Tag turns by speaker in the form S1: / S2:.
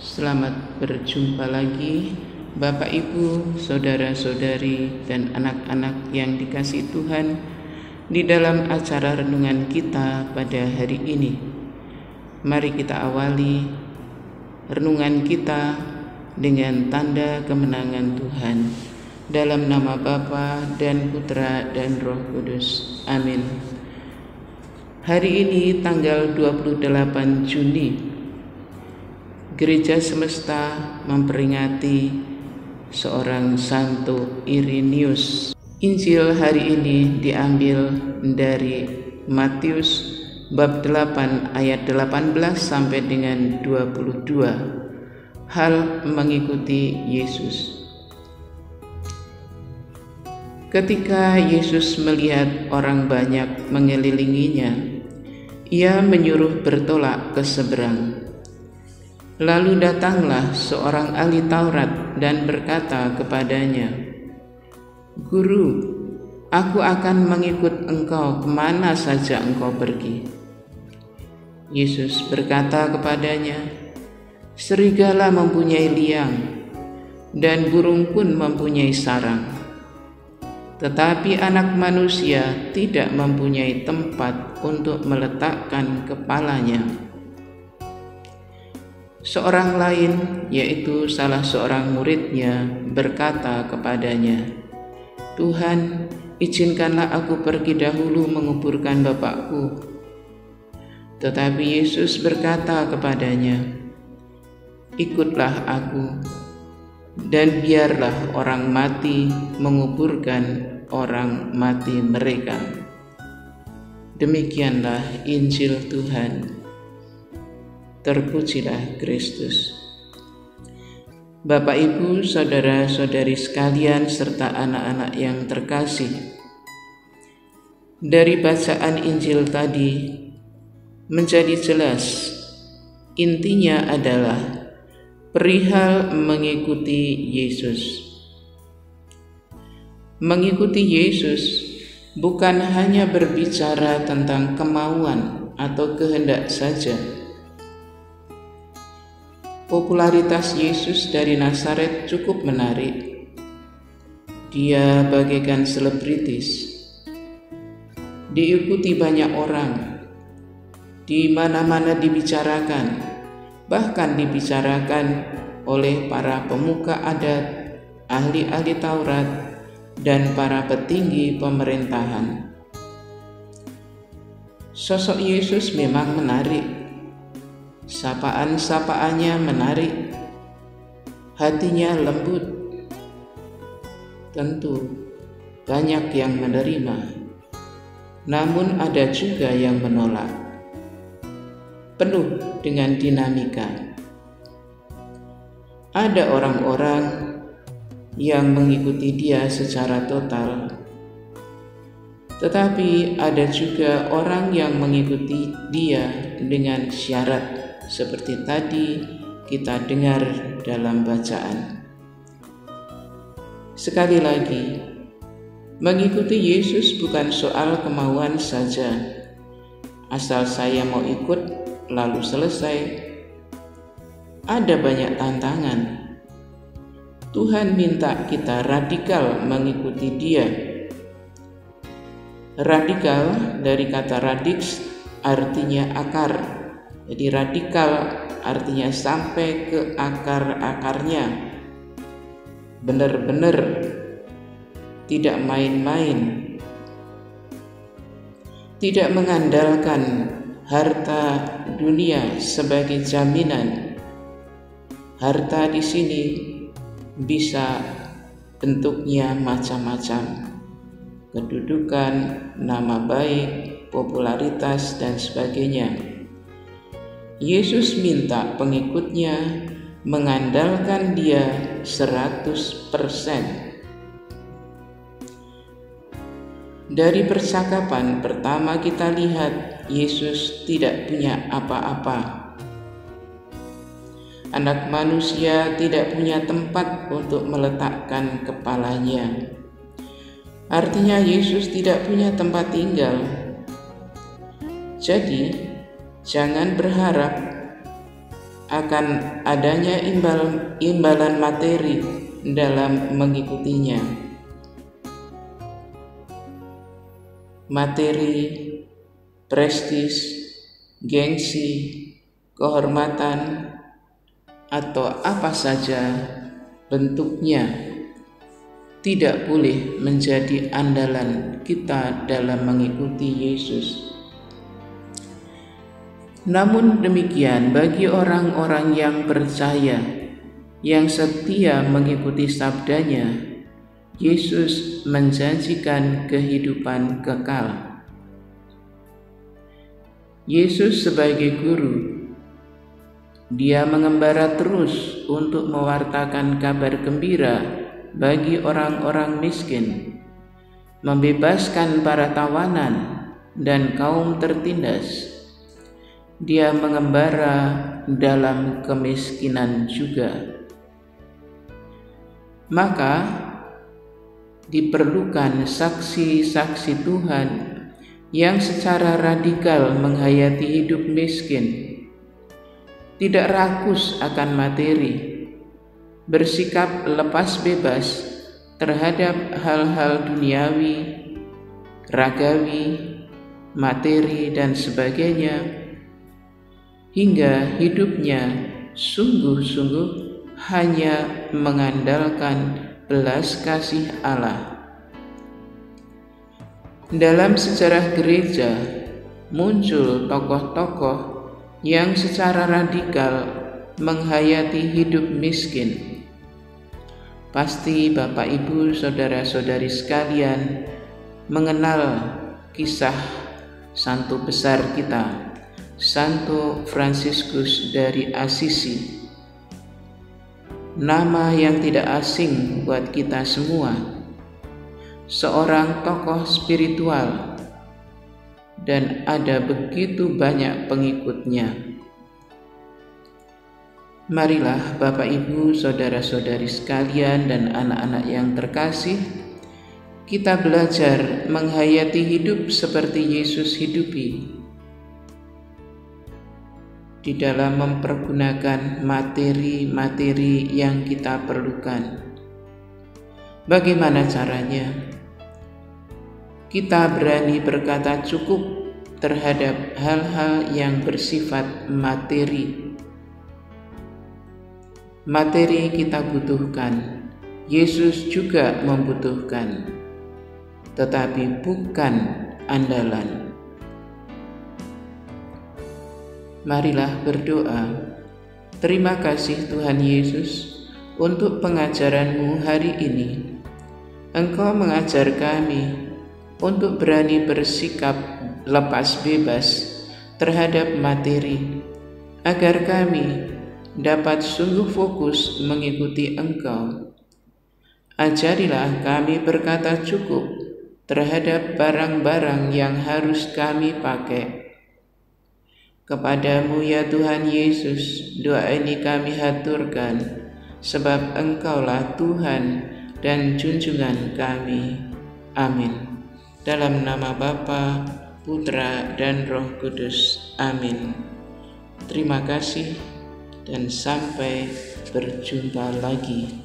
S1: Selamat berjumpa lagi Bapak Ibu, saudara-saudari dan anak-anak yang dikasihi Tuhan di dalam acara renungan kita pada hari ini. Mari kita awali renungan kita dengan tanda kemenangan Tuhan. Dalam nama Bapa dan Putra dan Roh Kudus. Amin. Hari ini tanggal 28 Juni Gereja Semesta memperingati seorang Santo Irenaeus. Injil hari ini diambil dari Matius bab 8 ayat 18 sampai dengan 22. Hal mengikuti Yesus. Ketika Yesus melihat orang banyak mengelilinginya, ia menyuruh bertolak ke seberang. Lalu datanglah seorang ahli Taurat dan berkata kepadanya, "Guru, aku akan mengikut engkau kemana saja engkau pergi." Yesus berkata kepadanya, "Serigala mempunyai liang, dan burung pun mempunyai sarang, tetapi Anak Manusia tidak mempunyai tempat untuk meletakkan kepalanya." Seorang lain, yaitu salah seorang muridnya, berkata kepadanya, "Tuhan, izinkanlah aku pergi dahulu menguburkan Bapakku." Tetapi Yesus berkata kepadanya, "Ikutlah aku, dan biarlah orang mati menguburkan orang mati mereka." Demikianlah Injil Tuhan. Terpujilah Kristus. Bapak, Ibu, saudara-saudari sekalian, serta anak-anak yang terkasih, dari bacaan Injil tadi menjadi jelas intinya adalah perihal mengikuti Yesus. Mengikuti Yesus bukan hanya berbicara tentang kemauan atau kehendak saja. Popularitas Yesus dari Nazaret cukup menarik. Dia bagaikan selebritis, diikuti banyak orang, di mana-mana dibicarakan, bahkan dibicarakan oleh para pemuka adat, ahli-ahli Taurat, dan para petinggi pemerintahan. Sosok Yesus memang menarik. Sapaan-sapaannya menarik, hatinya lembut. Tentu banyak yang menerima, namun ada juga yang menolak. Penuh dengan dinamika. Ada orang-orang yang mengikuti dia secara total, tetapi ada juga orang yang mengikuti dia dengan syarat, seperti tadi kita dengar dalam bacaan. Sekali lagi, mengikuti Yesus bukan soal kemauan saja. Asal saya mau ikut, lalu selesai. Ada banyak tantangan. Tuhan minta kita radikal mengikuti Dia. Radikal dari kata radix artinya akar. Jadi radikal artinya sampai ke akar-akarnya. Benar-benar tidak main-main. Tidak mengandalkan harta dunia sebagai jaminan. Harta di sini bisa bentuknya macam-macam. Kedudukan, nama baik, popularitas, dan sebagainya. Yesus minta pengikutnya mengandalkan Dia 100%. Dari percakapan pertama kita lihat Yesus tidak punya apa-apa. Anak Manusia tidak punya tempat untuk meletakkan kepalanya. Artinya Yesus tidak punya tempat tinggal. Jadi, jangan berharap akan adanya imbalan materi dalam mengikutinya. Materi, prestis, gengsi, kehormatan, atau apa saja bentuknya tidak boleh menjadi andalan kita dalam mengikuti Yesus. Namun demikian, bagi orang-orang yang percaya, yang setia mengikuti sabdanya, Yesus menjanjikan kehidupan kekal. Yesus sebagai guru, Dia mengembara terus untuk mewartakan kabar gembira bagi orang-orang miskin, membebaskan para tawanan dan kaum tertindas. Dia mengembara dalam kemiskinan juga. Maka diperlukan saksi-saksi Tuhan yang secara radikal menghayati hidup miskin, tidak rakus akan materi, bersikap lepas bebas terhadap hal-hal duniawi, ragawi, materi, dan sebagainya, hingga hidupnya sungguh-sungguh hanya mengandalkan belas kasih Allah. Dalam sejarah gereja muncul tokoh-tokoh yang secara radikal menghayati hidup miskin. Pasti Bapak Ibu saudara-saudari sekalian mengenal kisah santo besar kita, Santo Fransiskus dari Assisi. Nama yang tidak asing buat kita semua. Seorang tokoh spiritual dan ada begitu banyak pengikutnya. Marilah Bapak Ibu saudara-saudari sekalian dan anak-anak yang terkasih, kita belajar menghayati hidup seperti Yesus hidupi, di dalam mempergunakan materi-materi yang kita perlukan. Bagaimana caranya? Kita berani berkata cukup terhadap hal-hal yang bersifat materi. Materi kita butuhkan, Yesus juga membutuhkan, tetapi bukan andalan. Marilah berdoa. Terima kasih Tuhan Yesus untuk pengajaran-Mu hari ini. Engkau mengajar kami untuk berani bersikap lepas bebas terhadap materi, agar kami dapat sungguh fokus mengikuti Engkau. Ajarilah kami berkata cukup terhadap barang-barang yang harus kami pakai. Kepadamu ya Tuhan Yesus, doa ini kami haturkan, sebab Engkaulah Tuhan dan junjungan kami. Amin. Dalam nama Bapa, Putra, dan Roh Kudus. Amin. Terima kasih dan sampai berjumpa lagi.